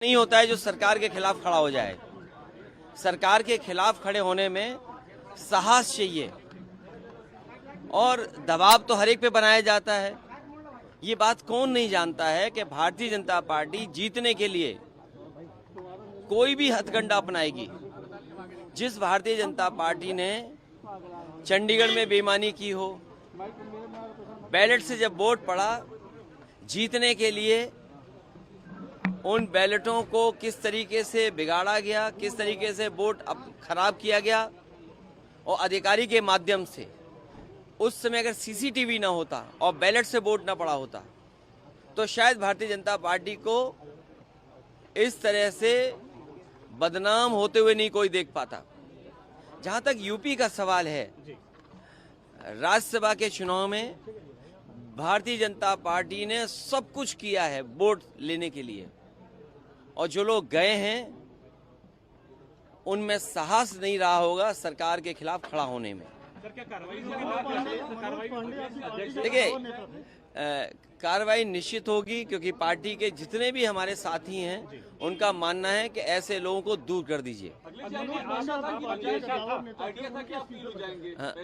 नहीं होता है जो सरकार के खिलाफ खड़ा हो जाए। सरकार के खिलाफ खड़े होने में साहस चाहिए और दबाव तो हर एक पे बनाया जाता है। ये बात कौन नहीं जानता है कि भारतीय जनता पार्टी जीतने के लिए कोई भी हथकंडा अपनाएगी। जिस भारतीय जनता पार्टी ने चंडीगढ़ में बेईमानी की हो, बैलेट से जब वोट पड़ा, जीतने के लिए उन बैलेटों को किस तरीके से बिगाड़ा गया, किस तरीके से वोट खराब किया गया, और अधिकारी के माध्यम से उस समय अगर सीसीटीवी ना होता और बैलेट से वोट ना पड़ा होता तो शायद भारतीय जनता पार्टी को इस तरह से बदनाम होते हुए नहीं कोई देख पाता। जहां तक यूपी का सवाल है, राज्यसभा के चुनाव में भारतीय जनता पार्टी ने सब कुछ किया है वोट लेने के लिए, और जो लोग गए हैं उनमें साहस नहीं रहा होगा सरकार के खिलाफ खड़ा होने में। देखिए, कार्रवाई निश्चित होगी, क्योंकि पार्टी के जितने भी हमारे साथी हैं उनका मानना है कि ऐसे लोगों को दूर कर दीजिए।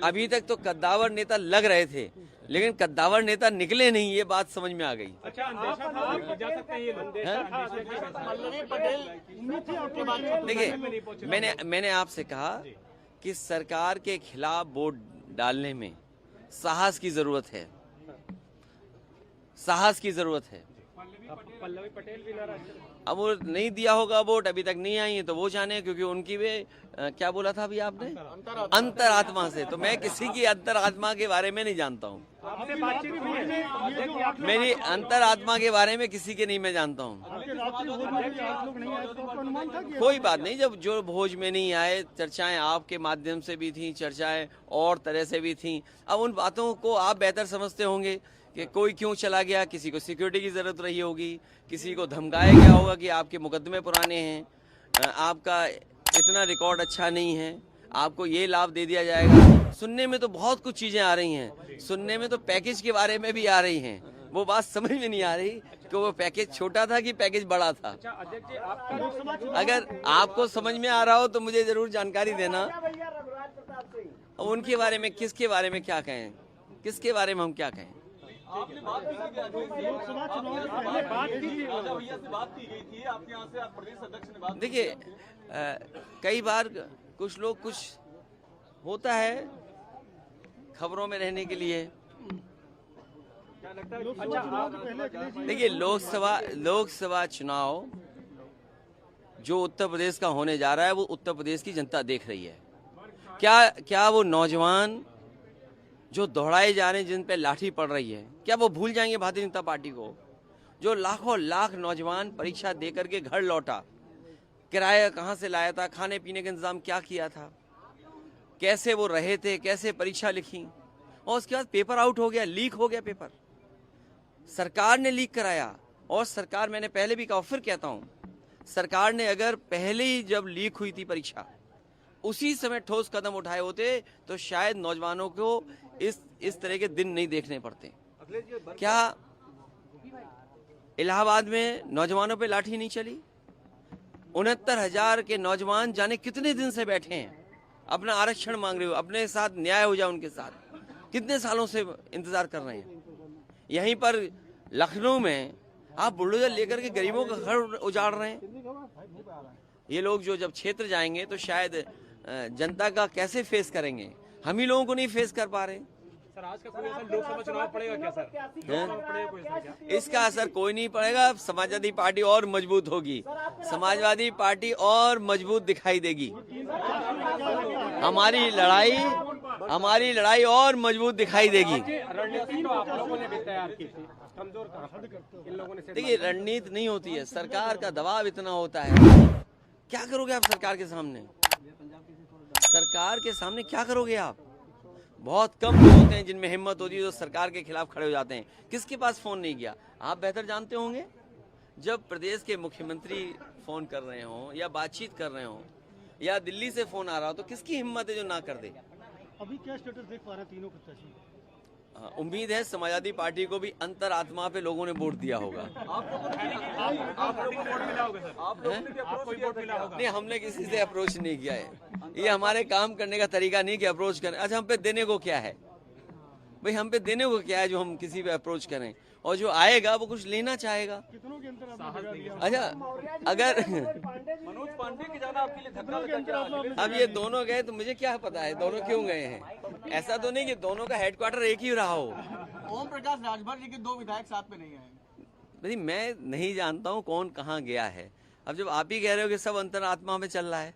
अभी तक तो कद्दावर नेता लग रहे थे, लेकिन कद्दावर नेता निकले नहीं, ये बात समझ में आ गई। देखिए, मैंने आपसे कहा कि सरकार के खिलाफ वोट डालने में साहस की जरूरत है, साहस की जरूरत है। पल्लवी पटेल भी अब वो नहीं दिया होगा वोट, अभी तक नहीं आई है, तो वो जाने, क्योंकि उनकी भी क्या बोला था अभी आपने, अंतरात्मा से। तो मैं किसी की अंतरात्मा के बारे में नहीं जानता हूँ, मेरी अंतरात्मा के बारे में किसी के नहीं मैं जानता हूँ। कोई बात नहीं, जब जो भोज में नहीं आए, चर्चाएं आपके माध्यम से भी थी, चर्चाएं और तरह से भी थी। अब उन बातों को आप बेहतर समझते होंगे कि कोई क्यों चला गया, किसी को सिक्योरिटी की जरूरत रही होगी, किसी को धमकाया गया होगा कि आपके मुकदमे पुराने हैं, आपका इतना रिकॉर्ड अच्छा नहीं है, आपको ये लाभ दे दिया जाएगा। सुनने में तो बहुत कुछ चीजें आ रही हैं, सुनने में तो पैकेज के बारे में भी आ रही हैं। वो बात समझ में नहीं आ रही कि वो पैकेज छोटा था कि पैकेज बड़ा था। अगर आपको समझ में आ रहा हो तो मुझे जरूर जानकारी देना। उनके बारे में, किसके बारे में क्या कहें, किसके बारे में हम क्या कहें। आपने बात की लोकसभा चुनाव से पहले बात की थी, राजा भैया से बात की गई थी, आपके यहाँ से प्रदेश अध्यक्ष ने बात। देखिए, कई बार कुछ लोग, कुछ होता है खबरों में रहने के लिए। देखिए, लोकसभा चुनाव जो उत्तर प्रदेश का होने जा रहा है, वो उत्तर प्रदेश की जनता देख रही है। क्या वो नौजवान जो दौड़ाए जा रहे हैं, जिन पे लाठी पड़ रही है, क्या वो भूल जाएंगे भारतीय जनता पार्टी को? जो लाखों लाख नौजवान परीक्षा दे करके घर लौटा, किराया कहाँ से लाया था, खाने पीने का इंतजाम क्या किया था, कैसे वो रहे थे, कैसे परीक्षा लिखी, और उसके बाद पेपर आउट हो गया, लीक हो गया पेपर, सरकार ने लीक कराया। और सरकार, मैंने पहले भी कहा, फिर कहता हूँ, सरकार ने अगर पहले ही जब लीक हुई थी परीक्षा, उसी समय ठोस कदम उठाए होते तो शायद नौजवानों को इस तरह के दिन नहीं देखने पड़ते। क्या इलाहाबाद में नौजवानों पे लाठी नहीं चली? 69,000 के नौजवान जाने कितने दिन से बैठे हैं, अपना आरक्षण मांग रहे हो, अपने साथ न्याय हो जाए उनके साथ, कितने सालों से इंतजार कर रहे हैं। यहीं पर लखनऊ में आप बुलडोजर लेकर के गरीबों का घर उजाड़ रहे हैं। ये लोग जो जब क्षेत्र जाएंगे तो शायद जनता का कैसे फेस करेंगे, हम ही लोगों को नहीं फेस कर पा रहे। सर, आज का कोई असर लोकसभा चुनाव पड़ेगा क्या सर? पड़ेगा कोई असर क्या? इसका असर कोई नहीं पड़ेगा। समाजवादी पार्टी और मजबूत होगी, समाजवादी पार्टी और मजबूत दिखाई देगी। हमारी लड़ाई और मजबूत दिखाई देगी। देखिए, रणनीति नहीं होती है, सरकार का दबाव इतना होता है। क्या करोगे आप सरकार के सामने? सरकार के सामने क्या करोगे आप? बहुत कम लोग होते हैं जिनमें हिम्मत होती है जो सरकार के खिलाफ खड़े हो जाते हैं। किसके पास फोन नहीं गया, आप बेहतर जानते होंगे। जब प्रदेश के मुख्यमंत्री फोन कर रहे हो या बातचीत कर रहे हो या दिल्ली से फोन आ रहा हो, तो किसकी हिम्मत है जो ना कर दे? अभी क्या स्टेटस देख पा रहे हैं तीनों प्रत्याशी? उम्मीद है समाजवादी पार्टी को भी अंतरात्मा पे लोगों ने वोट दिया होगा। नहीं, हमने किसी से अप्रोच नहीं किया है। ये हमारे काम करने का तरीका नहीं कि अप्रोच करें। अच्छा, हम पे देने को क्या है भाई? हम पे देने को क्या है जो हम किसी पे अप्रोच करें? और जो आएगा वो कुछ लेना चाहेगा। अच्छा, अगर मनोज पांडे की जाना आपके लिए धक्का लगा क्या? अब ये दोनों गए तो मुझे क्या पता है दोनों क्यों गए हैं। ऐसा तो नहीं कि दोनों का हेडक्वार्टर एक ही रहा हो। ओम प्रकाश राजभर जी के 2 विधायक साथ में नहीं आए। भाई मैं नहीं जानता हूँ कौन कहाँ गया है। अब जब आप ही कह रहे हो कि सब अंतरात्मा में चल रहा है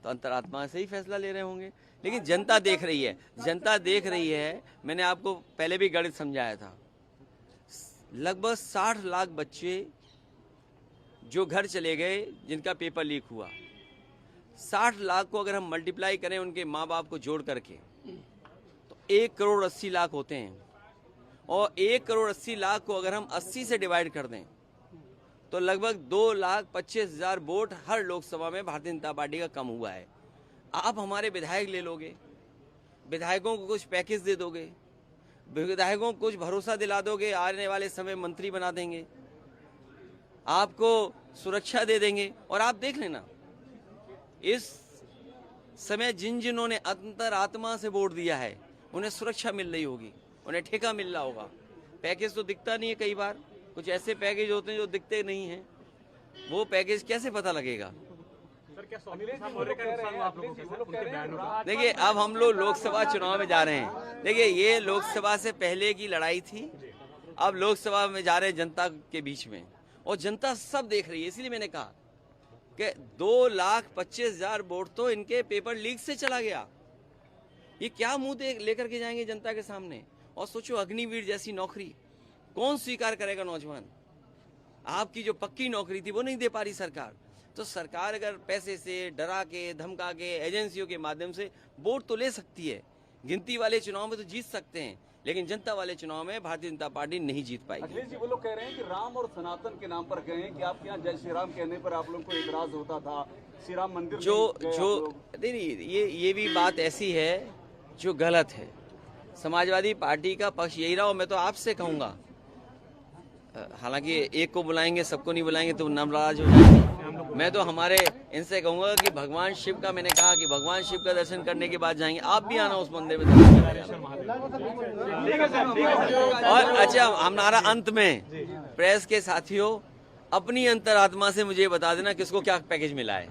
तो अंतरात्मा से ही फैसला ले रहे होंगे। लेकिन जनता देख रही है, जनता देख रही है। मैंने आपको पहले भी गणित समझाया था। लगभग 60 लाख बच्चे जो घर चले गए जिनका पेपर लीक हुआ, 60 लाख को अगर हम मल्टीप्लाई करें उनके माँ बाप को जोड़ करके तो 1 करोड़ 80 लाख होते हैं। और 1 करोड़ 80 लाख को अगर हम 80 से डिवाइड कर दें तो लगभग 2,25,000 वोट हर लोकसभा में भारतीय जनता पार्टी का कम हुआ है। आप हमारे विधायक ले लोगे, विधायकों को कुछ पैकेज दे दोगे, विधायकों को कुछ भरोसा दिला दोगे, आने वाले समय मंत्री बना देंगे, आपको सुरक्षा दे देंगे। और आप देख लेना इस समय जिन्होंने अंतरात्मा से वोट दिया है उन्हें सुरक्षा मिल रही होगी, उन्हें ठेका मिल रहा होगा। पैकेज तो दिखता नहीं है, कई बार कुछ ऐसे पैकेज होते हैं जो दिखते नहीं हैं। वो पैकेज कैसे पता लगेगा? देखिए, अब हम लोग लोकसभा चुनाव में जा रहे हैं। देखिए, ये लोकसभा से पहले की लड़ाई थी, अब लोकसभा में जा रहे हैं जनता के बीच में, और जनता सब देख रही है। इसलिए मैंने कहा कि 2,25,000 वोट तो इनके पेपर लीक से चला गया। ये क्या मुंह लेकर के जाएंगे जनता के सामने? और सोचो, अग्निवीर जैसी नौकरी कौन स्वीकार करेगा? नौजवान, आपकी जो पक्की नौकरी थी वो नहीं दे पा रही सरकार। तो सरकार अगर पैसे से डरा के धमका के एजेंसियों के माध्यम से वोट तो ले सकती है, गिनती वाले चुनाव में तो जीत सकते हैं, लेकिन जनता वाले चुनाव में भारतीय जनता पार्टी नहीं जीत पाएगी। अखिलेश जी, वो लोग कह रहे हैं कि राम और सनातन के नाम पर गए हैं कि आपके यहाँ जय श्री राम कहने पर आप लोगों को इतराज होता था, श्री राम मंदिर नहीं, ये भी बात ऐसी है जो गलत है। समाजवादी पार्टी का पक्ष यही रहा। और मैं तो आपसे कहूंगा, हालांकि एक को बुलाएंगे सबको नहीं बुलाएंगे तो नाराज हो जाएंगे। मैं तो हमारे इनसे कहूंगा कि भगवान शिव का, मैंने कहा कि भगवान शिव का दर्शन करने के बाद जाएंगे, आप भी आना उस मंदिर में दर्शन करने। और अच्छा, हमारा अंत में प्रेस के साथियों, अपनी अंतरात्मा से मुझे बता देना किसको क्या पैकेज मिला है।